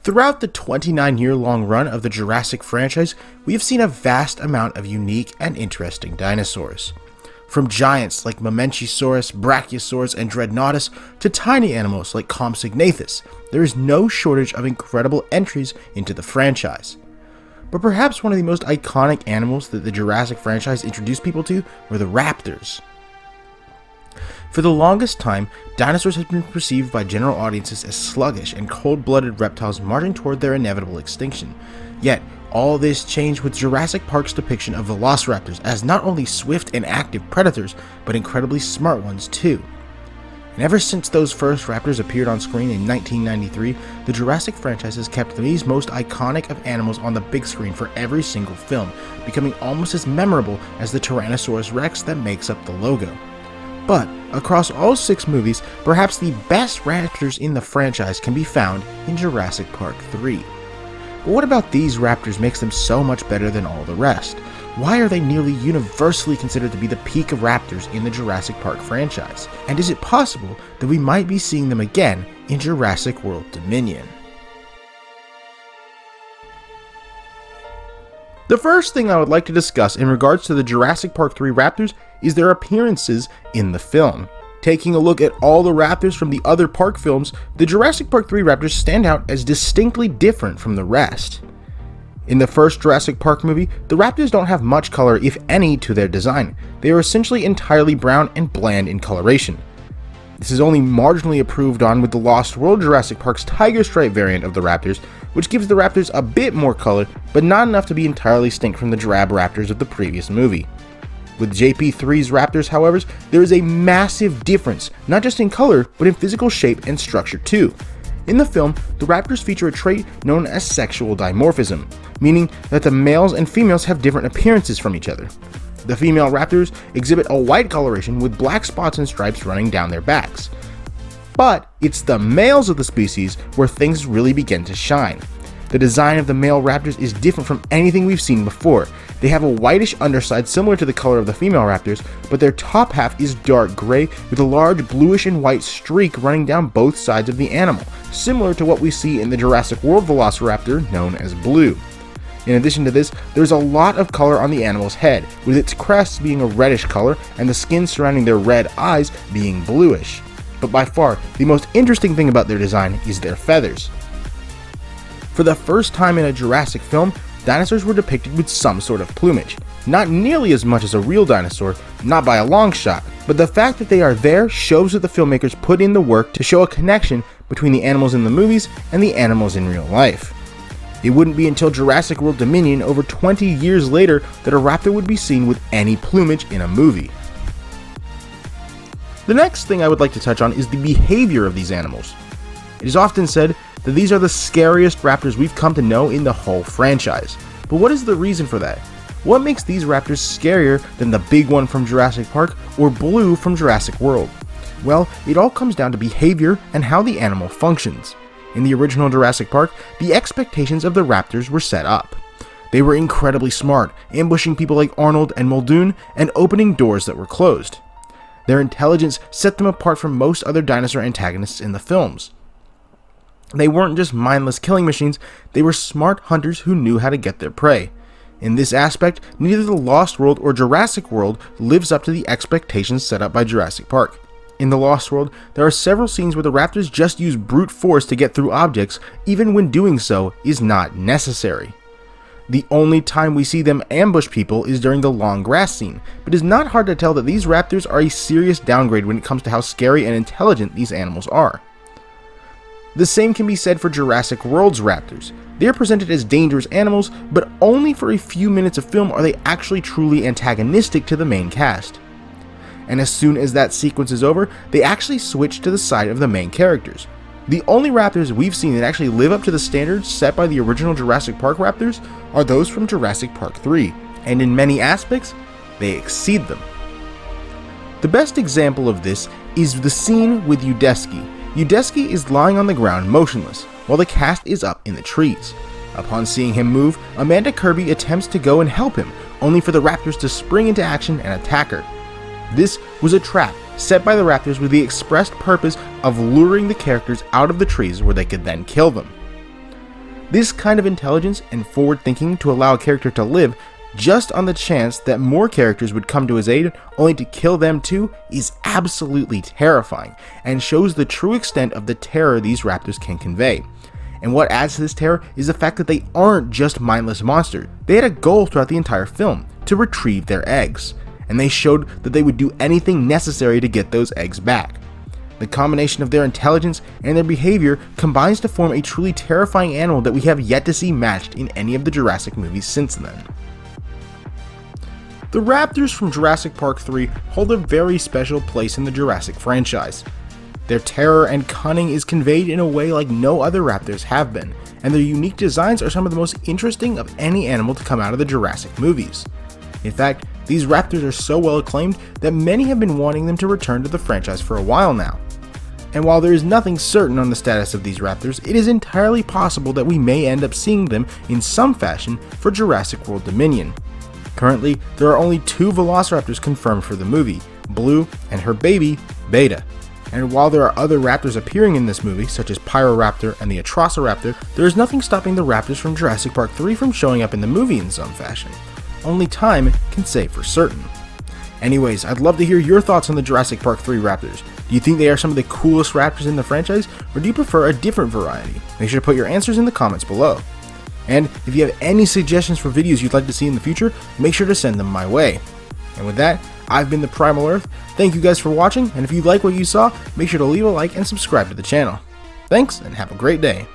Throughout the 29-year-long run of the Jurassic franchise, we have seen a vast amount of unique and interesting dinosaurs. From giants like Mamenchisaurus, Brachiosaurus, and Dreadnoughtus to tiny animals like Compsognathus, there is no shortage of incredible entries into the franchise. But perhaps one of the most iconic animals that the Jurassic franchise introduced people to were the Raptors. For the longest time, dinosaurs have been perceived by general audiences as sluggish and cold-blooded reptiles marching toward their inevitable extinction. Yet, all this changed with Jurassic Park's depiction of velociraptors as not only swift and active predators, but incredibly smart ones too. And ever since those first raptors appeared on screen in 1993, the Jurassic franchise has kept these most iconic of animals on the big screen for every single film, becoming almost as memorable as the Tyrannosaurus Rex that makes up the logo. But, across all 6 movies, perhaps the best raptors in the franchise can be found in Jurassic Park 3. But what about these raptors makes them so much better than all the rest? Why are they nearly universally considered to be the peak of raptors in the Jurassic Park franchise? And is it possible that we might be seeing them again in Jurassic World Dominion? The first thing I would like to discuss in regards to the Jurassic Park 3 raptors is their appearances in the film. Taking a look at all the raptors from the other park films, the Jurassic Park 3 raptors stand out as distinctly different from the rest. In the first Jurassic Park movie, the raptors don't have much color, if any, to their design. They are essentially entirely brown and bland in coloration. This is only marginally improved on with the Lost World Jurassic Park's Tiger Stripe variant of the raptors, which gives the raptors a bit more color, but not enough to be entirely distinct from the drab raptors of the previous movie. With JP3's raptors, however, there is a massive difference, not just in color, but in physical shape and structure too. In the film, the raptors feature a trait known as sexual dimorphism, meaning that the males and females have different appearances from each other. The female raptors exhibit a white coloration with black spots and stripes running down their backs. But it's the males of the species where things really begin to shine. The design of the male raptors is different from anything we've seen before. They have a whitish underside similar to the color of the female raptors, but their top half is dark gray with a large bluish and white streak running down both sides of the animal, similar to what we see in the Jurassic World Velociraptor known as Blue. In addition to this, there's a lot of color on the animal's head, with its crest being a reddish color and the skin surrounding their red eyes being bluish. But by far, the most interesting thing about their design is their feathers. For the first time in a Jurassic film, dinosaurs were depicted with some sort of plumage. Not nearly as much as a real dinosaur, not by a long shot, but the fact that they are there shows that the filmmakers put in the work to show a connection between the animals in the movies and the animals in real life. It wouldn't be until Jurassic World Dominion over 20 years later that a raptor would be seen with any plumage in a movie. The next thing I would like to touch on is the behavior of these animals. It is often said that these are the scariest raptors we've come to know in the whole franchise. But what is the reason for that? What makes these raptors scarier than the big one from Jurassic Park or Blue from Jurassic World? Well, it all comes down to behavior and how the animal functions. In the original Jurassic Park, the expectations of the raptors were set up. They were incredibly smart, ambushing people like Arnold and Muldoon and opening doors that were closed. Their intelligence set them apart from most other dinosaur antagonists in the films. They weren't just mindless killing machines, they were smart hunters who knew how to get their prey. In this aspect, neither the Lost World or Jurassic World lives up to the expectations set up by Jurassic Park. In the Lost World, there are several scenes where the raptors just use brute force to get through objects, even when doing so is not necessary. The only time we see them ambush people is during the long grass scene, but it is not hard to tell that these raptors are a serious downgrade when it comes to how scary and intelligent these animals are. The same can be said for Jurassic World's raptors. They are presented as dangerous animals, but only for a few minutes of film are they actually truly antagonistic to the main cast. And as soon as that sequence is over, they actually switch to the side of the main characters. The only raptors we've seen that actually live up to the standards set by the original Jurassic Park raptors are those from Jurassic Park 3, and in many aspects, they exceed them. The best example of this is the scene with Udesky. Udesky is lying on the ground motionless, while the cast is up in the trees. Upon seeing him move, Amanda Kirby attempts to go and help him, only for the raptors to spring into action and attack her. This was a trap set by the raptors with the expressed purpose of luring the characters out of the trees where they could then kill them. This kind of intelligence and forward thinking to allow a character to live just on the chance that more characters would come to his aid only to kill them too is absolutely terrifying and shows the true extent of the terror these raptors can convey. And what adds to this terror is the fact that they aren't just mindless monsters. They had a goal throughout the entire film, to retrieve their eggs, and they showed that they would do anything necessary to get those eggs back. The combination of their intelligence and their behavior combines to form a truly terrifying animal that we have yet to see matched in any of the Jurassic movies since then. The raptors from Jurassic Park 3 hold a very special place in the Jurassic franchise. Their terror and cunning is conveyed in a way like no other raptors have been, and their unique designs are some of the most interesting of any animal to come out of the Jurassic movies. In fact, these raptors are so well acclaimed that many have been wanting them to return to the franchise for a while now. And while there is nothing certain on the status of these raptors, it is entirely possible that we may end up seeing them in some fashion for Jurassic World Dominion. Currently, there are only 2 velociraptors confirmed for the movie, Blue and her baby, Beta. And while there are other raptors appearing in this movie, such as Pyroraptor and the Atrociraptor, there is nothing stopping the raptors from Jurassic Park 3 from showing up in the movie in some fashion. Only time can say for certain. Anyways, I'd love to hear your thoughts on the Jurassic Park 3 raptors. Do you think they are some of the coolest raptors in the franchise, or do you prefer a different variety? Make sure to put your answers in the comments below. And if you have any suggestions for videos you'd like to see in the future, make sure to send them my way. And with that, I've been the Primal Earth. Thank you guys for watching, and if you like what you saw, make sure to leave a like and subscribe to the channel. Thanks, and have a great day.